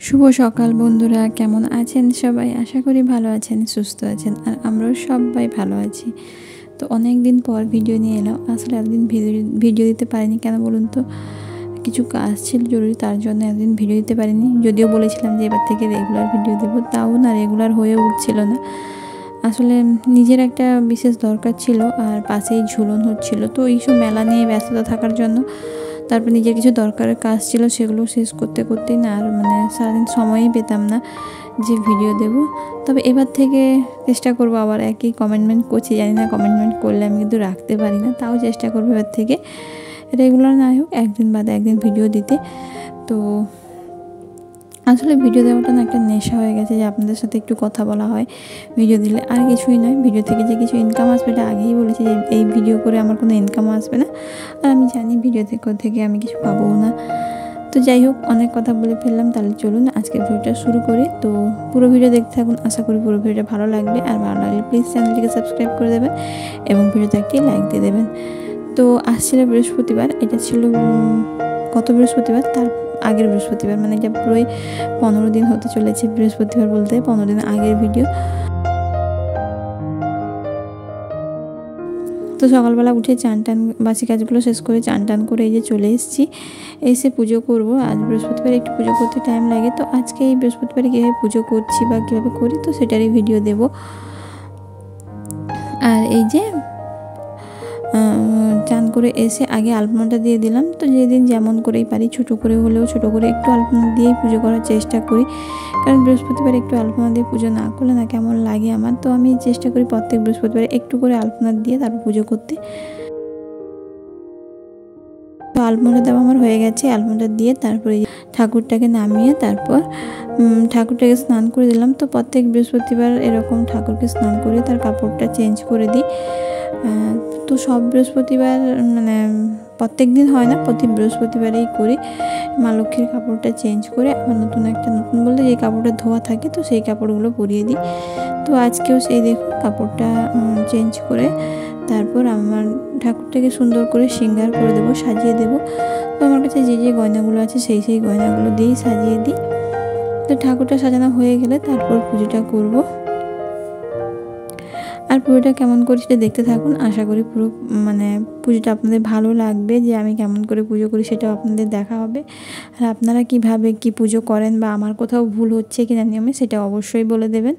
শুভ সকাল বন্ধুরা, কেমন আছেন সবাই? আশা করি ভালো আছেন, সুস্থ আছেন, আর আমরাও সবাই ভালো আছি। তো অনেক দিন পর ভিডিও নিয়ে এলাম। আসলে এতদিন ভিডিও দিতে পারিনি, কেন বলুন তো? কিছু কাজ ছিল জরুরি, তার জন্য এতদিন ভিডিও দিতে পারিনি। যদিও বলেছিলাম যে এবার থেকে রেগুলার ভিডিও দেবো, তাও না রেগুলার হয়ে উঠছিল না। আসলে নিজের একটা বিশেষ দরকার ছিল, আর পাশেই ঝুলন হচ্ছিল, তো এইসব মেলা নিয়ে ব্যস্ততা থাকার জন্য, তারপর নিজের কিছু দরকারের কাজ ছিল, সেগুলো শেষ করতে করতেই না আর সারাদিন সময়ই পেতাম না যে ভিডিও দেব। তবে এবার থেকে চেষ্টা করব। আবার একই কমিটমেন্ট করছি, জানি না কমিটমেন্ট করলে আমি কিন্তু রাখতে পারি না, তাও চেষ্টা করবো এবার থেকে রেগুলার না হোক একদিন বাদে একদিন ভিডিও দিতে। তো আসলে ভিডিও দেওয়াটা না একটা নেশা হয়ে গেছে, যে আপনাদের সাথে একটু কথা বলা হয় ভিডিও দিলে, আর কিছুই নয়। ভিডিও থেকে যে কিছু ইনকাম আসবে এটা আগেই বলেছি, যে এই ভিডিও করে আমার কোনো ইনকামও আসবে না, আর আমি জানি ভিডিও থেকে আমি কিছু পাবো না। তো যাই হোক, অনেক কথা বলে ফেললাম, তাহলে চলুন আজকের ভিডিওটা শুরু করি। তো পুরো ভিডিও দেখতে থাকুন, আশা করি পুরো ভিডিওটা ভালো লাগবে, আর ভালো লাগলে প্লিজ চ্যানেলটিকে সাবস্ক্রাইব করে দেবেন এবং ভিডিওতে একটি লাইক দিয়ে দেবেন। তো আসছিল বৃহস্পতিবার, এটা ছিল গত বৃহস্পতিবার, তার আগের বৃহস্পতিবার, মানে এটা পুরোই 15 দিন হতে চলেছে। বৃহস্পতিবার বলতে 15 দিন আগের ভিডিও। তো সকালবেলা উঠে চান টান বাসি কাজগুলো শেষ করে চান টান করে এই যে চলে এসেছি, এসে পুজো করব। আজ বৃহস্পতিবার একটু পুজো করতে টাইম লাগে, তো আজকে এই বৃহস্পতিবারে কীভাবে পুজো করছি বা কীভাবে করি, তো সেটারই ভিডিও দেব। আর এই যে চান করে এসে আগে আলপনাটা দিয়ে দিলাম। তো যেদিন যেমন করেই পারি, ছোটো করে হলেও ছোটো করে একটু আলপনা দিয়েই পুজো করার চেষ্টা করি, কারণ বৃহস্পতিবার একটু আলপনা দিয়ে পুজো না করলে না কেমন লাগে আমার। তো আমি চেষ্টা করি প্রত্যেক বৃহস্পতিবার একটু করে আলপনা দিয়ে তারপর পুজো করতে। তো আলপনা দেওয়া আমার হয়ে গেছে, আলপনাটা দিয়ে তারপরে ঠাকুরটাকে নামিয়ে তারপর ঠাকুরটাকে স্নান করে দিলাম। তো প্রত্যেক বৃহস্পতিবার এরকম ঠাকুরকে স্নান করে তার কাপড়টা চেঞ্জ করে দিই। তো সব বৃহস্পতিবার মানে প্রত্যেক দিন হয় না, প্রতি বৃহস্পতিবারেই করি। মা লক্ষ্মীর কাপড়টা চেঞ্জ করে আবার নতুন বলতে যে কাপড়টা ধোয়া থাকে, তো সেই কাপড়গুলো পরিয়ে দিই। তো আজকেও সেই দেখুন কাপড়টা চেঞ্জ করে তারপর আমার ঠাকুরটাকে সুন্দর করে শৃঙ্গার করে দেবো, সাজিয়ে দেবো। তো আমার কাছে যে যে গয়নাগুলো আছে সেই গয়নাগুলো দিয়েই সাজিয়ে দিই। তো ঠাকুরটা সাজানো হয়ে গেলে তারপর পুজোটা করব। আর পুজোটা কেমন করি সেটা দেখতে থাকুন, আশা করি পুরো পুজোটা আপনাদের ভালো লাগবে, যে আমি কেমন করে পুজো করি সেটাও আপনাদের দেখা হবে। আর আপনারা কীভাবে কি পুজো করেন বা আমার কোথাও ভুল হচ্ছে কিনা নিয়মে, সেটা অবশ্যই বলে দেবেন।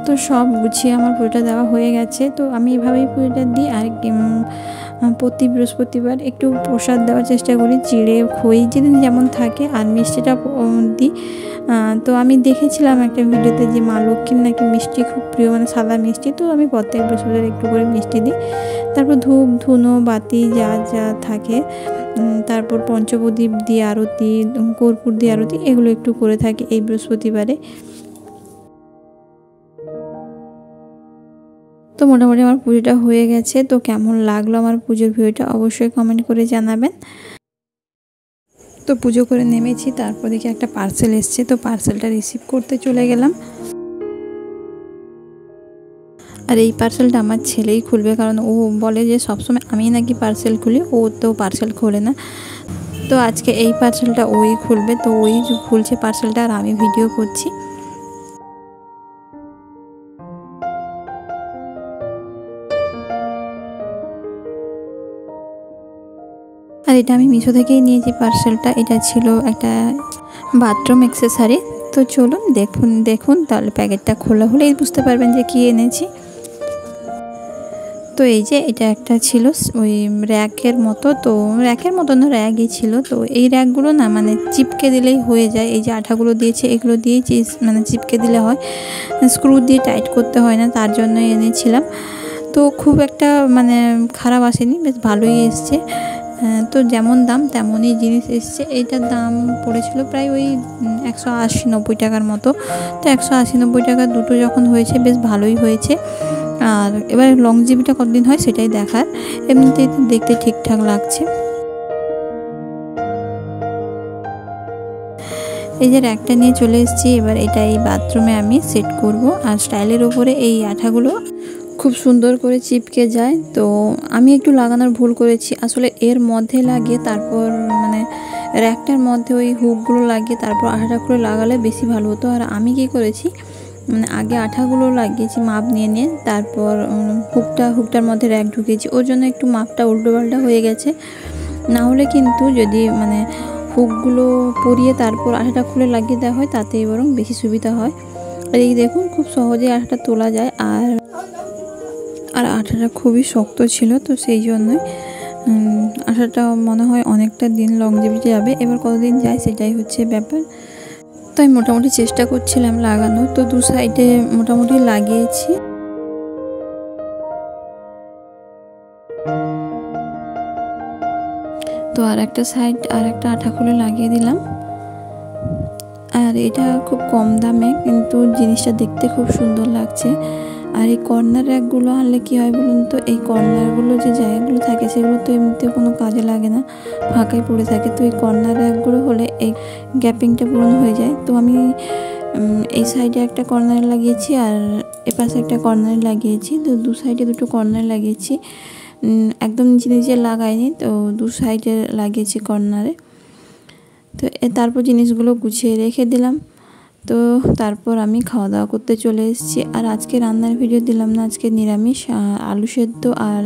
তো সব গুছিয়ে আমার পুজোটা দেওয়া হয়ে গেছে। তো আমি এভাবেই পুজোটা দিই। আর প্রতি বৃহস্পতিবার একটু প্রসাদ দেওয়ার চেষ্টা করি, চিড়ে খই যেদিন যেমন থাকে, আর মিষ্টিটা দিই। তো আমি দেখেছিলাম একটা ভিডিওতে যে মা লক্ষ্মীর নাকি মিষ্টি খুব প্রিয়, মানে সাদা মিষ্টি। তো আমি প্রত্যেক বৃহস্পতিবার একটু করে মিষ্টি দিই। তারপর ধূপ ধুনো বাতি যা যা থাকে, তারপর পঞ্চপ্রদীপ দিয়ে আরতি, কর্পূর দিয়ে আরতি, এগুলো একটু করে থাকি এই বৃহস্পতিবারে। তো মোটামুটি আমার পুজোটা হয়ে গেছে। তো কেমন লাগলো আমার পুজোর ভিডিওটা অবশ্যই কমেন্ট করে জানাবেন। তো পুজো করে নেমেছি, তারপর দেখি একটা পার্সেল এসছে। তো পার্সেলটা রিসিভ করতে চলে গেলাম। আর এই পার্সেলটা আমার ছেলেই খুলবে, কারণ ও বলে যে সবসময় আমি নাকি পার্সেল খুলি, ও তো পার্সেল খোলে না। তো আজকে এই পার্সেলটা ওই খুলবে। তো ওই খুলছে পার্সেলটা, আর আমি ভিডিও করছি। আর এটা আমি মিশো থেকেই নিয়েছি পার্সেলটা। এটা ছিল একটা বাথরুম অ্যাক্সেসরি। তো চলুন দেখুন তাহলে প্যাকেটটা খোলা হলেই বুঝতে পারবেন যে কী এনেছি। তো এই যে এটা একটা ছিল ওই র্যাকের মতো, তো র্যাকের মতো না, র্যাকই ছিল। তো এই র্যাকগুলো না মানে চিপকে দিলেই হয়ে যায়। এই যে আঠাগুলো দিয়েছে এগুলো দিয়ে মানে চিপকে দিলে হয়, স্ক্রু দিয়ে টাইট করতে হয় না, তার জন্যই এনেছিলাম। তো খুব একটা মানে খারাপ আসেনি, বেশ ভালোই এসছে। তো যেমন দাম তেমনই জিনিস এসছে। এইটার দাম পড়েছিল প্রায় ওই 180-90 টাকার মতো। তো 180-90 টাকা দুটো যখন হয়েছে বেশ ভালোই হয়েছে। আর এবার লংজিভিটা কতদিন হয় সেটাই দেখার। এমনিতেই তো দেখতে ঠিকঠাক লাগছে। এই যে র্যাকটা নিয়ে চলে এসেছি। এবার এটা এই বাথরুমে আমি সেট করব। আর স্টাইলের ওপরে এই আঠাগুলো খুব সুন্দর করে চিপকে যায়। তো আমি একটু লাগানোর ভুল করেছি, আসলে এর মধ্যে লাগিয়ে তারপর মানে র্যাকটার মধ্যে ওই হুকগুলো লাগিয়ে তারপর আঠাটা করে লাগালে বেশি ভালো হতো। আর আমি কি করেছি, মানে আগে আঠাগুলো লাগিয়েছি মাপ নিয়ে, তারপর হুকটার মধ্যে র্যাক ঢুকিয়েছি। ওর জন্য একটু মাপটা উল্টোপাল্টা হয়ে গেছে। না হলে কিন্তু যদি মানে হুকগুলো পরিয়ে তারপর আঠাটা খুলে লাগিয়ে দেওয়া হয় তাতেই বরং বেশি সুবিধা হয়। আর এই দেখুন খুব সহজে আঠাটা তোলা যায়। আর আঠাটা খুবই শক্ত ছিল, তো সেই জন্যই আঠাটা মনে হয় অনেকটা দিন লংজিভিটি যাবে। এবার কতদিন যায় সেটাই হচ্ছে ব্যাপার। তাই মোটামুটি চেষ্টা করছিলাম লাগানো। তো দু সাইডে মোটামুটি লাগিয়েছি। তো আর একটা সাইড আর একটা আঠা খুলে লাগিয়ে দিলাম। আর এটা খুব কম দামে, কিন্তু জিনিসটা দেখতে খুব সুন্দর লাগছে। আর এই কর্নার র্যাকগুলো আনলে কী হয় বলুন তো, এই কর্নারগুলো যে জায়গাগুলো থাকে সেগুলো তো এমনিতে কোনো কাজে লাগে না, ফাঁকাই পড়ে থাকে। তো এই কর্নার র্যাকগুলো হলে এই গ্যাপিংটা পূরণ হয়ে যায়। তো আমি এই সাইডে একটা কর্নারে লাগিয়েছি আর এপাশে একটা কর্নারে লাগিয়েছি। তো দু সাইডে দুটো কর্নারে লাগিয়েছি, একদম নিচে নিচে লাগাইনি, তো দু সাইডে লাগিয়েছি কর্নারে। তো তারপর জিনিসগুলো গুছিয়ে রেখে দিলাম। তো তারপর আমি খাওয়া দাওয়া করতে চলে এসেছি। আর আজকে রান্নার ভিডিও দিলাম না, আজকে নিরামিষ আলু সেদ্ধ আর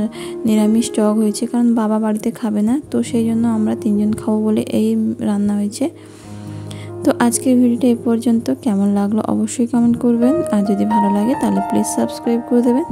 নিরামিষ টক হয়েছে, কারণ বাবা বাড়িতে খাবে না। তো সেই জন্য আমরা তিনজন খাবো বলে এই রান্না হয়েছে। তো আজকের ভিডিওটা এ পর্যন্ত। কেমন লাগলো অবশ্যই কমেন্ট করবেন, আর যদি ভালো লাগে তাহলে প্লিজ সাবস্ক্রাইব করে দেবেন।